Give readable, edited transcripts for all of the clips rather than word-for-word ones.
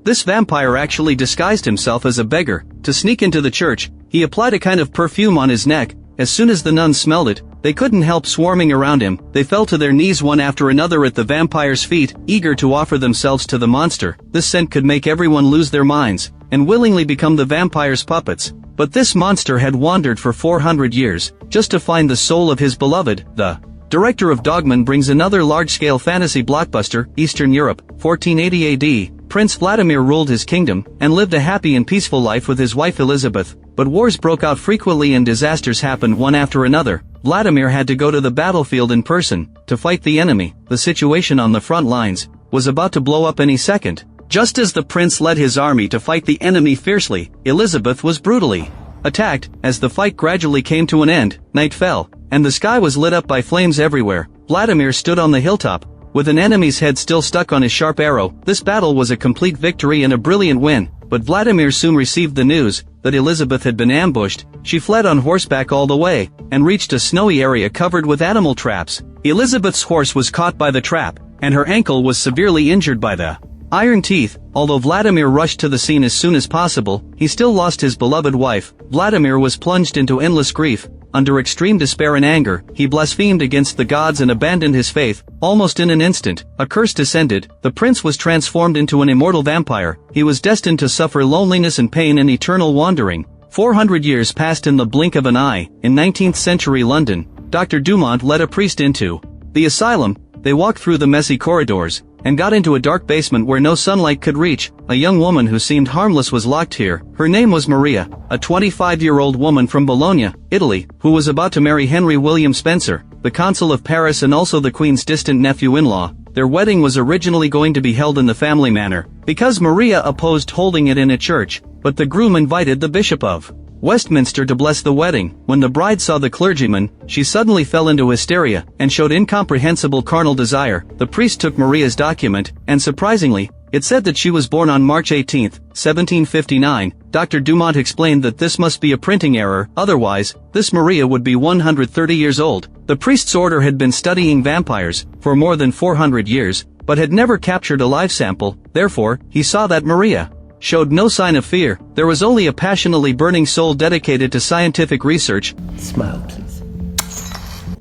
This vampire actually disguised himself as a beggar. To sneak into the church, he applied a kind of perfume on his neck. As soon as the nuns smelled it, they couldn't help swarming around him. They fell to their knees one after another at the vampire's feet, eager to offer themselves to the monster. This scent could make everyone lose their minds, and willingly become the vampire's puppets. But this monster had wandered for 400 years, just to find the soul of his beloved. The director of Dogman brings another large-scale fantasy blockbuster, Eastern Europe, 1480 AD. Prince Vladimir ruled his kingdom, and lived a happy and peaceful life with his wife Elizabeth. But wars broke out frequently and disasters happened one after another. Vladimir had to go to the battlefield in person, to fight the enemy. The situation on the front lines was about to blow up any second. Just as the prince led his army to fight the enemy fiercely, Elizabeth was brutally attacked. As the fight gradually came to an end, night fell, and the sky was lit up by flames everywhere. Vladimir stood on the hilltop, with an enemy's head still stuck on his sharp arrow. This battle was a complete victory and a brilliant win, but Vladimir soon received the news that Elizabeth had been ambushed. She fled on horseback all the way, and reached a snowy area covered with animal traps. Elizabeth's horse was caught by the trap, and her ankle was severely injured by the iron teeth. Although Vladimir rushed to the scene as soon as possible, he still lost his beloved wife. Vladimir was plunged into endless grief. Under extreme despair and anger, he blasphemed against the gods and abandoned his faith. Almost in an instant, a curse descended. The prince was transformed into an immortal vampire. He was destined to suffer loneliness and pain and eternal wandering. 400 years passed in the blink of an eye. In 19th century London, Dr. Dumont led a priest into the asylum. They walked through the messy corridors, and got into a dark basement where no sunlight could reach. A young woman who seemed harmless was locked here. Her name was Maria, a 25-year-old woman from Bologna, Italy, who was about to marry Henry William Spencer, the consul of Paris and also the Queen's distant nephew-in-law. Their wedding was originally going to be held in the family manor, because Maria opposed holding it in a church, but the groom invited the Bishop of Westminster to bless the wedding. When the bride saw the clergyman, she suddenly fell into hysteria, and showed incomprehensible carnal desire. The priest took Maria's document, and surprisingly, it said that she was born on March 18, 1759. Dr. Dumont explained that this must be a printing error, otherwise, this Maria would be 130 years old. The priest's order had been studying vampires for more than 400 years, but had never captured a live sample. Therefore, he saw that Maria showed no sign of fear. There was only a passionately burning soul dedicated to scientific research. Smile, please.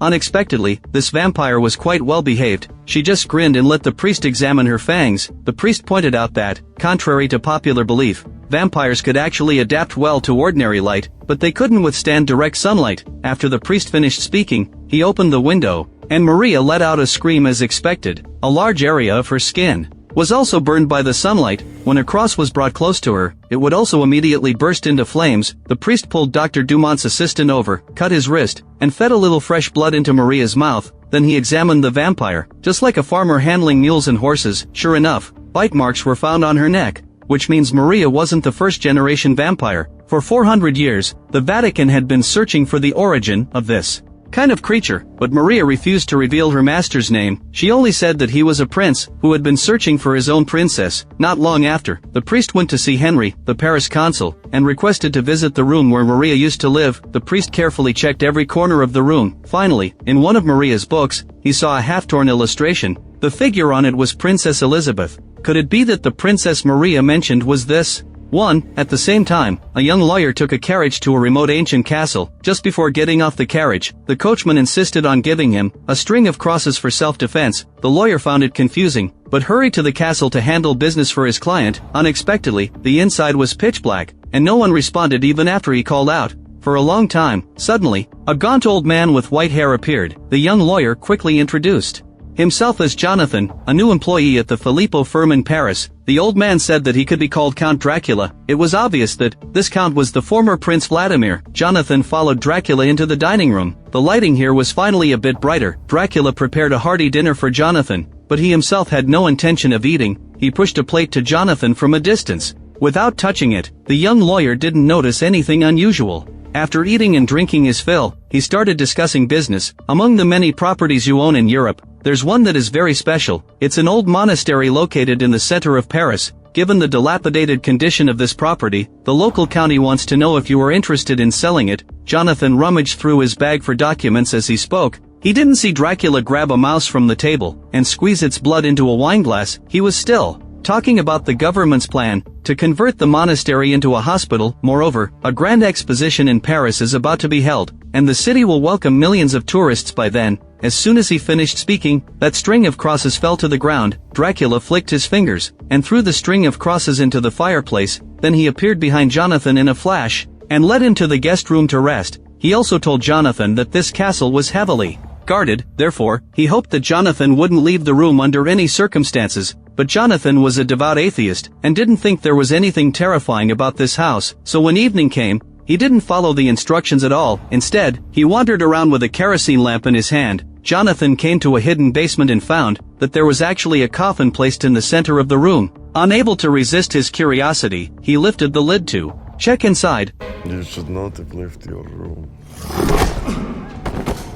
Unexpectedly, this vampire was quite well behaved. She just grinned and let the priest examine her fangs. The priest pointed out that, contrary to popular belief, vampires could actually adapt well to ordinary light, but they couldn't withstand direct sunlight. After the priest finished speaking, he opened the window, and Maria let out a scream as expected. A large area of her skin was also burned by the sunlight. When a cross was brought close to her, it would also immediately burst into flames. The priest pulled Dr. Dumont's assistant over, cut his wrist, and fed a little fresh blood into Maria's mouth. Then he examined the vampire, just like a farmer handling mules and horses. Sure enough, bite marks were found on her neck, which means Maria wasn't the first-generation vampire. For 400 years, the Vatican had been searching for the origin of this kind of creature, but Maria refused to reveal her master's name. She only said that he was a prince who had been searching for his own princess. Not long after, the priest went to see Henry, the Paris consul, and requested to visit the room where Maria used to live. The priest carefully checked every corner of the room. Finally, in one of Maria's books, he saw a half-torn illustration. The figure on it was Princess Elizabeth. Could it be that the Princess Maria mentioned was this one? At the same time, a young lawyer took a carriage to a remote ancient castle. Just before getting off the carriage, the coachman insisted on giving him a string of crosses for self-defense. The lawyer found it confusing, but hurried to the castle to handle business for his client. Unexpectedly, the inside was pitch black, and no one responded even after he called out for a long time. Suddenly, a gaunt old man with white hair appeared. The young lawyer quickly introduced himself as Jonathan, a new employee at the Filippo firm in Paris. The old man said that he could be called Count Dracula. It was obvious that this count was the former Prince Vladimir. Jonathan followed Dracula into the dining room. The lighting here was finally a bit brighter. Dracula prepared a hearty dinner for Jonathan, but he himself had no intention of eating. He pushed a plate to Jonathan from a distance. Without touching it, the young lawyer didn't notice anything unusual. After eating and drinking his fill, he started discussing business. Among the many properties you own in Europe, there's one that is very special. It's an old monastery located in the center of Paris. Given the dilapidated condition of this property, the local county wants to know if you are interested in selling it. Jonathan rummaged through his bag for documents as he spoke. He didn't see Dracula grab a mouse from the table and squeeze its blood into a wineglass. He was still talking about the government's plan to convert the monastery into a hospital. Moreover, a grand exposition in Paris is about to be held, and the city will welcome millions of tourists by then. As soon as he finished speaking, that string of crosses fell to the ground. Dracula flicked his fingers, and threw the string of crosses into the fireplace. Then he appeared behind Jonathan in a flash, and led him to the guest room to rest. He also told Jonathan that this castle was heavily guarded, therefore, he hoped that Jonathan wouldn't leave the room under any circumstances. But Jonathan was a devout atheist, and didn't think there was anything terrifying about this house, so when evening came, he didn't follow the instructions at all. Instead, he wandered around with a kerosene lamp in his hand. Jonathan came to a hidden basement and found that there was actually a coffin placed in the center of the room. Unable to resist his curiosity, he lifted the lid to check inside. You should not have left your room.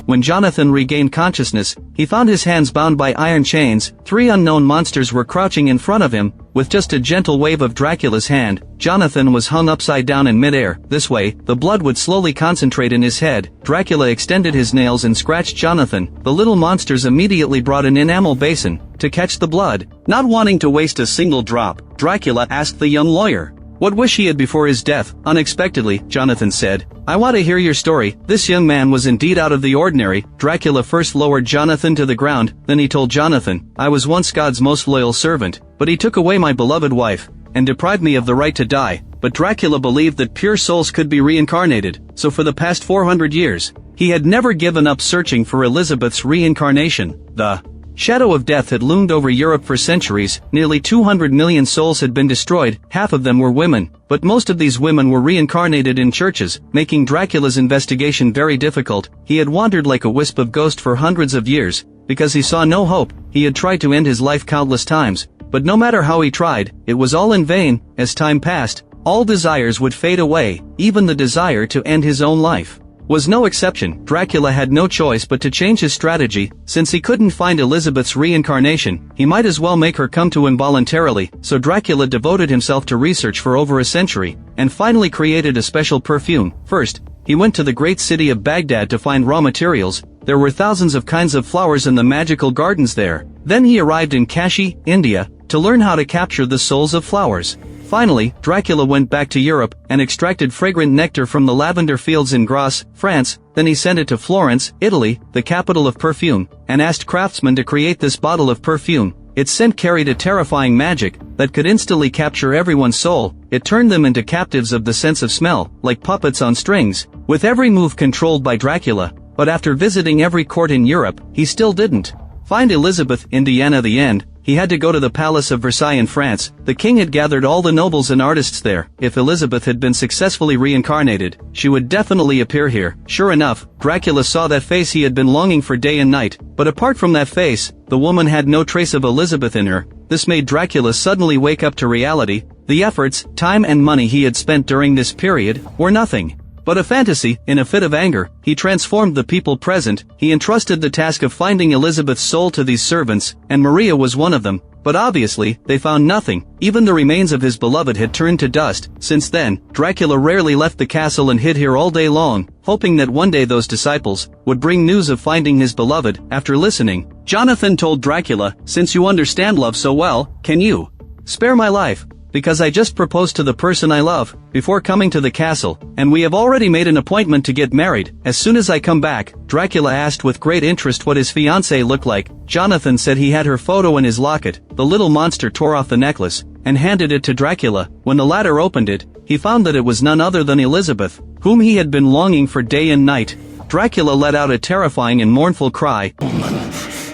When Jonathan regained consciousness, he found his hands bound by iron chains. 3 unknown monsters were crouching in front of him. With just a gentle wave of Dracula's hand, Jonathan was hung upside down in midair. This way, the blood would slowly concentrate in his head. Dracula extended his nails and scratched Jonathan. The little monsters immediately brought an enamel basin to catch the blood. Not wanting to waste a single drop, Dracula asked the young lawyer what wish he had before his death. Unexpectedly, Jonathan said, "I want to hear your story." This young man was indeed out of the ordinary. Dracula first lowered Jonathan to the ground, then he told Jonathan, "I was once God's most loyal servant, but he took away my beloved wife, and deprived me of the right to die." But Dracula believed that pure souls could be reincarnated, so for the past 400 years, he had never given up searching for Elizabeth's reincarnation. The shadow of death had loomed over Europe for centuries. Nearly 200 million souls had been destroyed, half of them were women, but most of these women were reincarnated in churches, making Dracula's investigation very difficult. He had wandered like a wisp of ghost for hundreds of years, because he saw no hope. He had tried to end his life countless times, but no matter how he tried, it was all in vain. As time passed, all desires would fade away, even the desire to end his own life was no exception. Dracula had no choice but to change his strategy. Since he couldn't find Elizabeth's reincarnation, he might as well make her come to him voluntarily. So Dracula devoted himself to research for over a century, and finally created a special perfume. First, he went to the great city of Baghdad to find raw materials. There were thousands of kinds of flowers in the magical gardens there. Then he arrived in Kashi, India, to learn how to capture the souls of flowers. Finally, Dracula went back to Europe and extracted fragrant nectar from the lavender fields in Grasse, France. Then he sent it to Florence, Italy, the capital of perfume, and asked craftsmen to create this bottle of perfume. Its scent carried a terrifying magic that could instantly capture everyone's soul. It turned them into captives of the sense of smell, like puppets on strings, with every move controlled by Dracula. But after visiting every court in Europe, he still didn't find Elizabeth. In the end, he had to go to the Palace of Versailles in France. The king had gathered all the nobles and artists there. If Elizabeth had been successfully reincarnated, she would definitely appear here. Sure enough, Dracula saw that face he had been longing for day and night. But apart from that face, the woman had no trace of Elizabeth in her. This made Dracula suddenly wake up to reality. The efforts, time and money he had spent during this period were nothing but a fantasy. In a fit of anger, he transformed the people present. He entrusted the task of finding Elizabeth's soul to these servants, and Maria was one of them. But obviously, they found nothing. Even the remains of his beloved had turned to dust. Since then, Dracula rarely left the castle and hid here all day long, hoping that one day those disciples would bring news of finding his beloved. After listening, Jonathan told Dracula, "Since you understand love so well, can you spare my life? Because I just proposed to the person I love before coming to the castle, and we have already made an appointment to get married. As soon as I come back," Dracula asked with great interest what his fiancée looked like. Jonathan said he had her photo in his locket. The little monster tore off the necklace and handed it to Dracula. When the latter opened it, he found that it was none other than Elizabeth, whom he had been longing for day and night. Dracula let out a terrifying and mournful cry. "Woman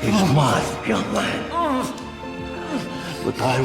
is mine, young man. But I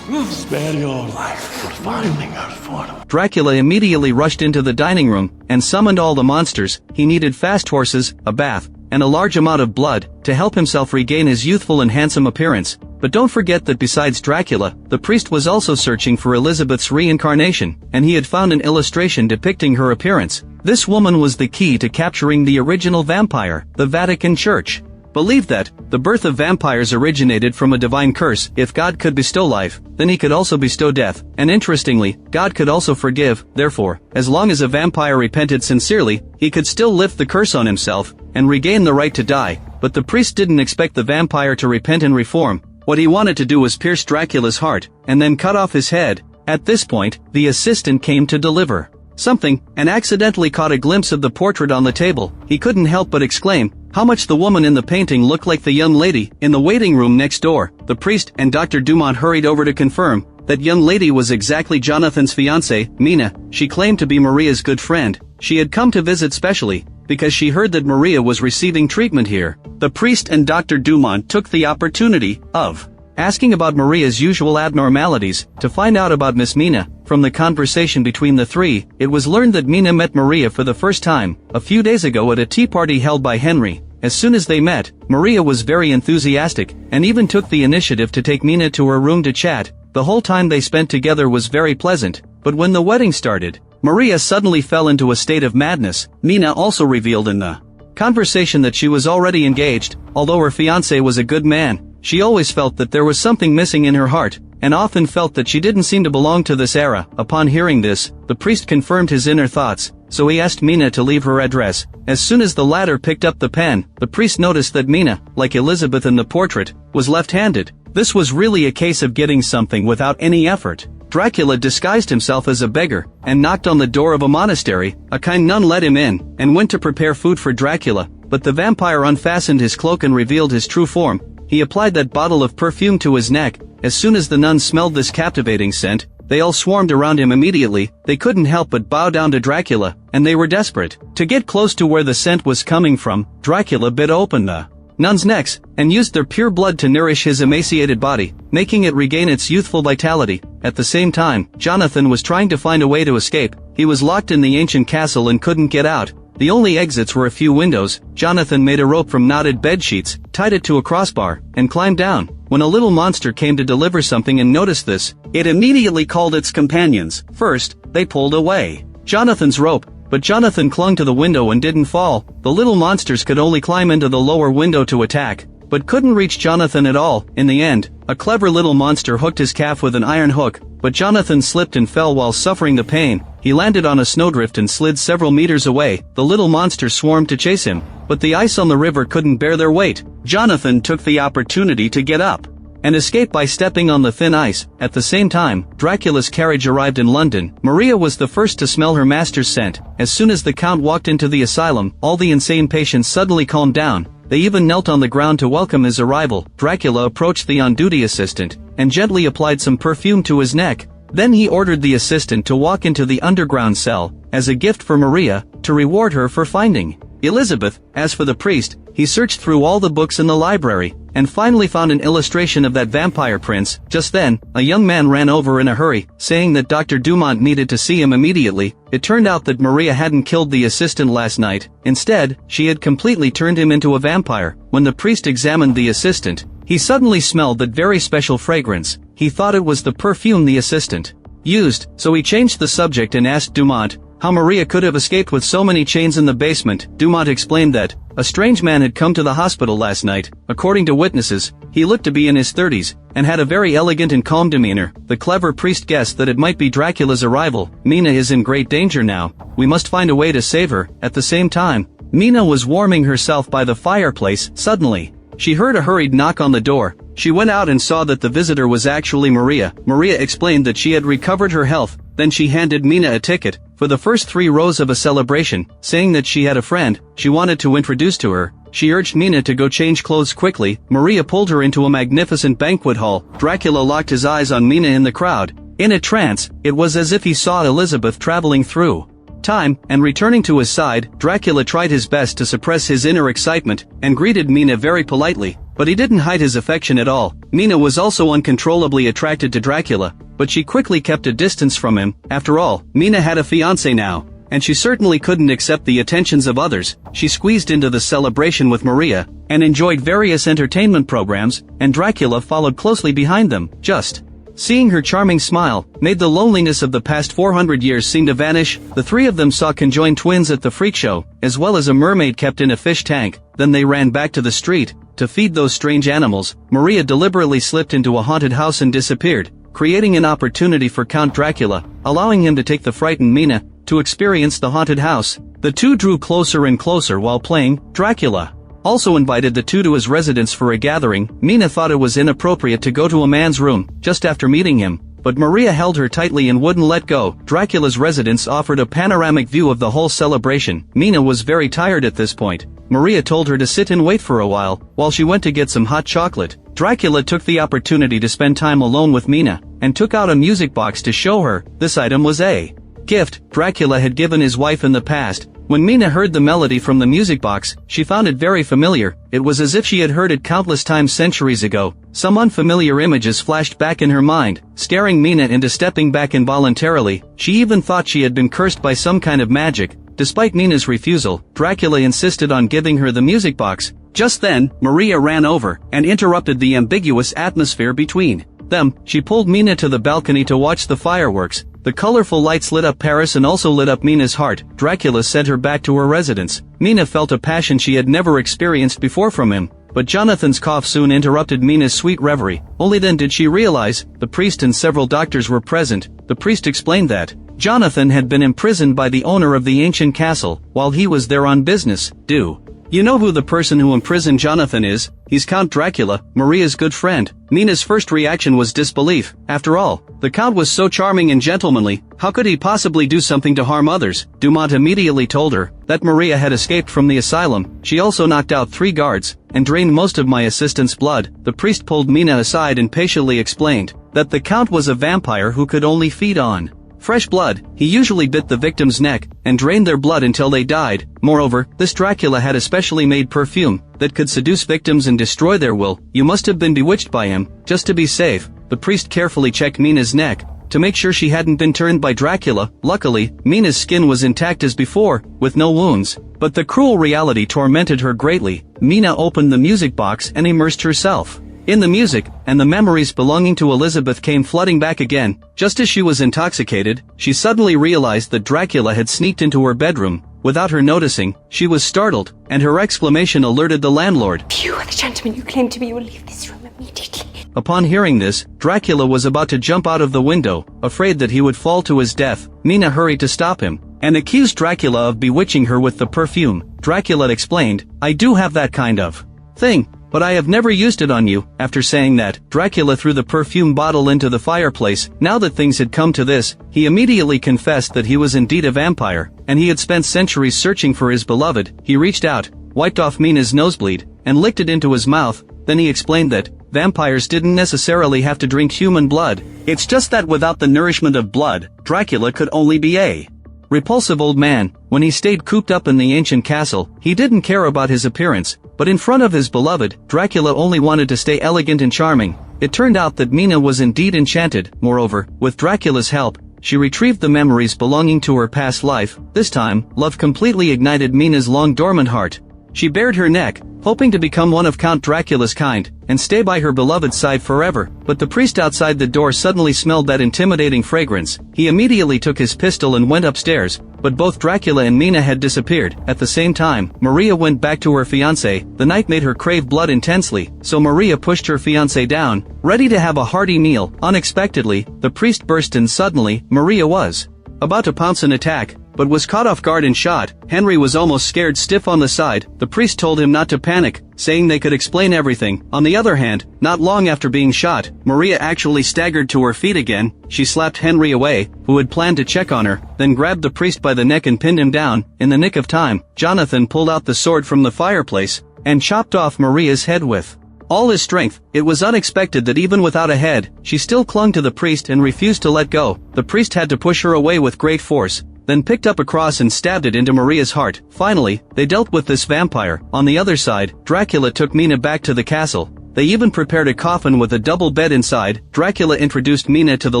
will spare your life for finding her for him." Dracula immediately rushed into the dining room and summoned all the monsters. He needed fast horses, a bath, and a large amount of blood to help himself regain his youthful and handsome appearance. But don't forget that besides Dracula, the priest was also searching for Elizabeth's reincarnation, and he had found an illustration depicting her appearance. This woman was the key to capturing the original vampire. The Vatican Church believed that the birth of vampires originated from a divine curse. If God could bestow life, then he could also bestow death. And interestingly, God could also forgive. Therefore, as long as a vampire repented sincerely, he could still lift the curse on himself and regain the right to die. But the priest didn't expect the vampire to repent and reform. What he wanted to do was pierce Dracula's heart, and then cut off his head. At this point, the assistant came to deliver something, and accidentally caught a glimpse of the portrait on the table. He couldn't help but exclaim how much the woman in the painting looked like the young lady in the waiting room next door. The priest and Dr. Dumont hurried over to confirm that young lady was exactly Jonathan's fiancée, Mina. She claimed to be Maria's good friend. She had come to visit specially because she heard that Maria was receiving treatment here. The priest and Dr. Dumont took the opportunity of asking about Maria's usual abnormalities to find out about Miss Mina. From the conversation between the three, it was learned that Mina met Maria for the first time a few days ago at a tea party held by Henry. As soon as they met, Maria was very enthusiastic and even took the initiative to take Mina to her room to chat. The whole time they spent together was very pleasant, but when the wedding started, Maria suddenly fell into a state of madness. Mina also revealed in the conversation that she was already engaged. Although her fiancé was a good man, she always felt that there was something missing in her heart, and often felt that she didn't seem to belong to this era. Upon hearing this, the priest confirmed his inner thoughts, so he asked Mina to leave her address. As soon as the latter picked up the pen, the priest noticed that Mina, like Elizabeth in the portrait, was left-handed. This was really a case of getting something without any effort. Dracula disguised himself as a beggar, and knocked on the door of a monastery. A kind nun let him in, and went to prepare food for Dracula, but the vampire unfastened his cloak and revealed his true form. He applied that bottle of perfume to his neck. As soon as the nuns smelled this captivating scent, they all swarmed around him immediately. They couldn't help but bow down to Dracula, and they were desperate. To get close to where the scent was coming from, Dracula bit open the nuns' necks, and used their pure blood to nourish his emaciated body, making it regain its youthful vitality. At the same time, Jonathan was trying to find a way to escape. He was locked in the ancient castle and couldn't get out. The only exits were a few windows. Jonathan made a rope from knotted bed sheets, tied it to a crossbar, and climbed down. When a little monster came to deliver something and noticed this, it immediately called its companions. First, they pulled away Jonathan's rope, but Jonathan clung to the window and didn't fall. The little monsters could only climb into the lower window to attack, but couldn't reach Jonathan at all. In the end, a clever little monster hooked his calf with an iron hook, but Jonathan slipped and fell while suffering the pain. He landed on a snowdrift and slid several meters away. The little monster swarmed to chase him, but the ice on the river couldn't bear their weight. Jonathan took the opportunity to get up and escape by stepping on the thin ice. At the same time, Dracula's carriage arrived in London. Maria was the first to smell her master's scent. As soon as the Count walked into the asylum, all the insane patients suddenly calmed down. They even knelt on the ground to welcome his arrival. Dracula approached the on-duty assistant and gently applied some perfume to his neck. Then he ordered the assistant to walk into the underground cell as a gift for Maria, to reward her for finding Elizabeth. As for the priest, he searched through all the books in the library and finally found an illustration of that vampire prince. Just then, a young man ran over in a hurry, saying that Dr. Dumont needed to see him immediately. It turned out that Maria hadn't killed the assistant last night. Instead, she had completely turned him into a vampire. When the priest examined the assistant, he suddenly smelled that very special fragrance. He thought it was the perfume the assistant used, so he changed the subject and asked Dumont how Maria could have escaped with so many chains in the basement. Dumont explained that a strange man had come to the hospital last night. According to witnesses, he looked to be in his 30s, and had a very elegant and calm demeanor. The clever priest guessed that it might be Dracula's arrival. Mina is in great danger now. We must find a way to save her. At the same time, Mina was warming herself by the fireplace. Suddenly, she heard a hurried knock on the door. She went out and saw that the visitor was actually Maria. Maria explained that she had recovered her health. Then she handed Mina a ticket for the first 3 rows of a celebration, saying that she had a friend she wanted to introduce to her. She urged Mina to go change clothes quickly. Maria pulled her into a magnificent banquet hall. Dracula locked his eyes on Mina in the crowd. In a trance, it was as if he saw Elizabeth traveling through time, and returning to his side. Dracula tried his best to suppress his inner excitement, and greeted Mina very politely, but he didn't hide his affection at all. Mina was also uncontrollably attracted to Dracula, but she quickly kept a distance from him. After all, Mina had a fiancé now, and she certainly couldn't accept the attentions of others. She squeezed into the celebration with Maria, and enjoyed various entertainment programs, and Dracula followed closely behind them. Just seeing her charming smile made the loneliness of the past 400 years seem to vanish. The 3 of them saw conjoined twins at the freak show, as well as a mermaid kept in a fish tank. Then they ran back to the street to feed those strange animals. Maria deliberately slipped into a haunted house and disappeared, creating an opportunity for Count Dracula, allowing him to take the frightened Mina to experience the haunted house. The two drew closer and closer while playing Dracula. also invited the two to his residence for a gathering. Mina thought it was inappropriate to go to a man's room just after meeting him, but Maria held her tightly and wouldn't let go. Dracula's residence offered a panoramic view of the whole celebration. Mina was very tired at this point. Maria told her to sit and wait for a while she went to get some hot chocolate. Dracula took the opportunity to spend time alone with Mina, and took out a music box to show her. This item was a gift Dracula had given his wife in the past. When Mina heard the melody from the music box, she found it very familiar. It was as if she had heard it countless times centuries ago. Some unfamiliar images flashed back in her mind, scaring Mina into stepping back involuntarily. She even thought she had been cursed by some kind of magic. Despite Mina's refusal, Dracula insisted on giving her the music box. Just then, Maria ran over and interrupted the ambiguous atmosphere between them. She pulled Mina to the balcony to watch the fireworks. The colorful lights lit up Paris and also lit up Mina's heart. Dracula sent her back to her residence. Mina felt a passion she had never experienced before from him. But Jonathan's cough soon interrupted Mina's sweet reverie. Only then did she realize the priest and several doctors were present. The priest explained that Jonathan had been imprisoned by the owner of the ancient castle while he was there on business. Do you know who the person who imprisoned Jonathan is? He's Count Dracula, Maria's good friend. Mina's first reaction was disbelief. After all, the Count was so charming and gentlemanly, how could he possibly do something to harm others? Dumont immediately told her that Maria had escaped from the asylum. She also knocked out 3 guards, and drained most of my assistant's blood. The priest pulled Mina aside and patiently explained that the Count was a vampire who could only feed on fresh blood. He usually bit the victim's neck and drained their blood until they died. Moreover, this Dracula had a specially made perfume that could seduce victims and destroy their will. You must have been bewitched by him. Just to be safe, the priest carefully checked Mina's neck to make sure she hadn't been turned by Dracula. Luckily, Mina's skin was intact as before, with no wounds. But the cruel reality tormented her greatly. Mina opened the music box and immersed herself in the music, and the memories belonging to Elizabeth came flooding back again. Just as she was intoxicated, she suddenly realized that Dracula had sneaked into her bedroom. Without her noticing, she was startled, and her exclamation alerted the landlord. If you are the gentleman you claim to be, you will leave this room immediately. Upon hearing this, Dracula was about to jump out of the window, afraid that he would fall to his death. Mina hurried to stop him, and accused Dracula of bewitching her with the perfume. Dracula explained, "I do have that kind of thing, but I have never used it on you." After saying that, Dracula threw the perfume bottle into the fireplace. Now that things had come to this, he immediately confessed that he was indeed a vampire, and he had spent centuries searching for his beloved. He reached out, wiped off Mina's nosebleed, and licked it into his mouth. Then he explained that vampires didn't necessarily have to drink human blood. It's just that without the nourishment of blood, Dracula could only be a repulsive old man. When he stayed cooped up in the ancient castle, he didn't care about his appearance, but in front of his beloved, Dracula only wanted to stay elegant and charming. It turned out that Mina was indeed enchanted. Moreover, with Dracula's help, she retrieved the memories belonging to her past life. This time, love completely ignited Mina's long-dormant heart. She bared her neck, hoping to become one of Count Dracula's kind, and stay by her beloved's side forever. But the priest outside the door suddenly smelled that intimidating fragrance. He immediately took his pistol and went upstairs, but both Dracula and Mina had disappeared. At the same time, Maria went back to her fiancé. The night made her crave blood intensely, so Maria pushed her fiancé down, ready to have a hearty meal. Unexpectedly, the priest burst in suddenly. Maria was about to pounce an attack, but was caught off guard and shot. Henry was almost scared stiff on the side. The priest told him not to panic, saying they could explain everything. On the other hand, not long after being shot, Maria actually staggered to her feet again. She slapped Henry away, who had planned to check on her, then grabbed the priest by the neck and pinned him down. In the nick of time, Jonathan pulled out the sword from the fireplace and chopped off Maria's head with all his strength. It was unexpected that even without a head, she still clung to the priest and refused to let go. The priest had to push her away with great force, then picked up a cross and stabbed it into Maria's heart. Finally, they dealt with this vampire. On the other side, Dracula took Mina back to the castle. They even prepared a coffin with a double bed inside. Dracula introduced Mina to the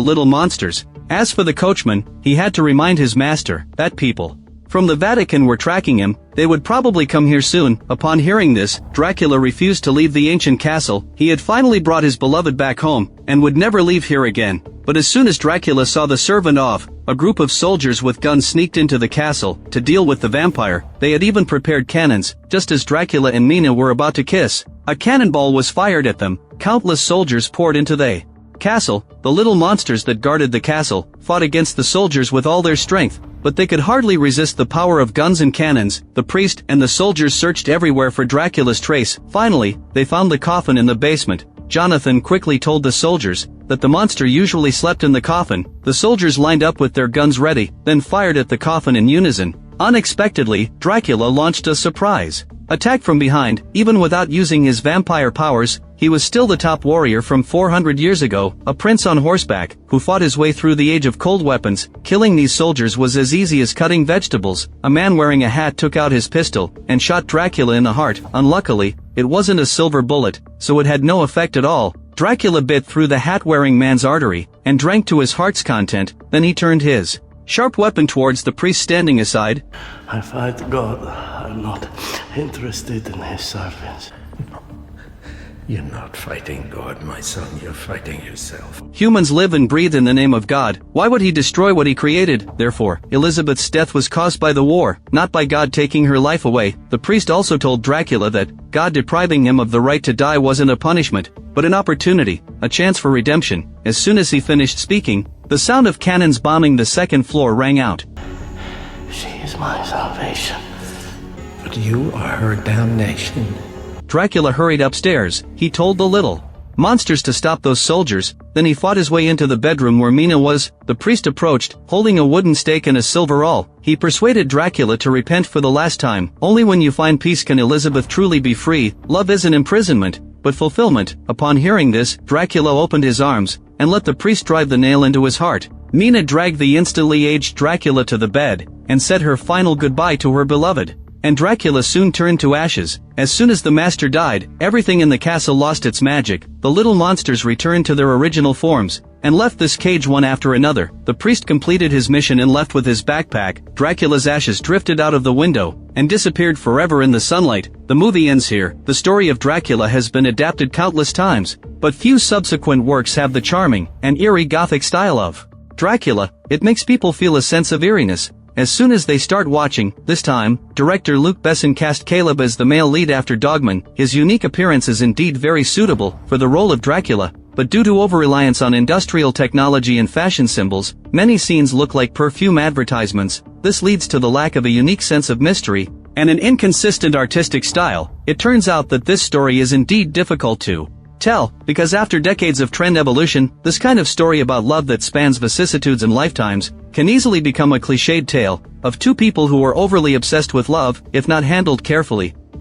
little monsters. As for the coachman, he had to remind his master that people from the Vatican were tracking him. They would probably come here soon. Upon hearing this, Dracula refused to leave the ancient castle. He had finally brought his beloved back home, and would never leave here again. But as soon as Dracula saw the servant off, a group of soldiers with guns sneaked into the castle to deal with the vampire. They had even prepared cannons. Just as Dracula and Mina were about to kiss, a cannonball was fired at them. Countless soldiers poured into the castle. The little monsters that guarded the castle fought against the soldiers with all their strength. but they could hardly resist the power of guns and cannons. The priest and the soldiers searched everywhere for Dracula's trace. Finally, they found the coffin in the basement. Jonathan quickly told the soldiers that the monster usually slept in the coffin. The soldiers lined up with their guns ready, then fired at the coffin in unison. Unexpectedly, Dracula launched a surprise attack from behind. Even without using his vampire powers, he was still the top warrior from 400 years ago, a prince on horseback, who fought his way through the age of cold weapons. Killing these soldiers was as easy as cutting vegetables. A man wearing a hat took out his pistol and shot Dracula in the heart. Unluckily, it wasn't a silver bullet, so it had no effect at all. Dracula bit through the hat-wearing man's artery and drank to his heart's content. Then he turned his sharp weapon towards the priest standing aside. I fight God. I'm not interested in his servants. You're not fighting God, my son. You're fighting yourself. Humans live and breathe in the name of God. Why would he destroy what he created? Therefore, Elizabeth's death was caused by the war, not by God taking her life away. The priest also told Dracula that God depriving him of the right to die wasn't a punishment, but an opportunity, a chance for redemption. As soon as he finished speaking, the sound of cannons bombing the second floor rang out. She is my salvation. But you are her damnation. Dracula hurried upstairs. He told the little monsters to stop those soldiers. Then he fought his way into the bedroom where Mina was. The priest approached, holding a wooden stake and a silver awl. He persuaded Dracula to repent for the last time. Only when you find peace can Elizabeth truly be free. Love isn't imprisonment, but fulfillment. Upon hearing this, Dracula opened his arms and let the priest drive the nail into his heart. Mina dragged the instantly aged Dracula to the bed and said her final goodbye to her beloved. And Dracula soon turned to ashes. As soon as the master died, everything in the castle lost its magic. The little monsters returned to their original forms and left this cage one after another. The priest completed his mission and left with his backpack. Dracula's ashes drifted out of the window and disappeared forever in the sunlight. The movie ends here. The story of Dracula has been adapted countless times, but few subsequent works have the charming and eerie Gothic style of Dracula. It makes people feel a sense of eeriness as soon as they start watching. This time, director Luc Besson cast Caleb as the male lead after Dogman. His unique appearance is indeed very suitable for the role of Dracula, but due to over-reliance on industrial technology and fashion symbols, many scenes look like perfume advertisements. This leads to the lack of a unique sense of mystery and an inconsistent artistic style. It turns out that this story is indeed difficult to tell, because after decades of trend evolution, this kind of story about love that spans vicissitudes and lifetimes can easily become a cliched tale of two people who are overly obsessed with love, if not handled carefully.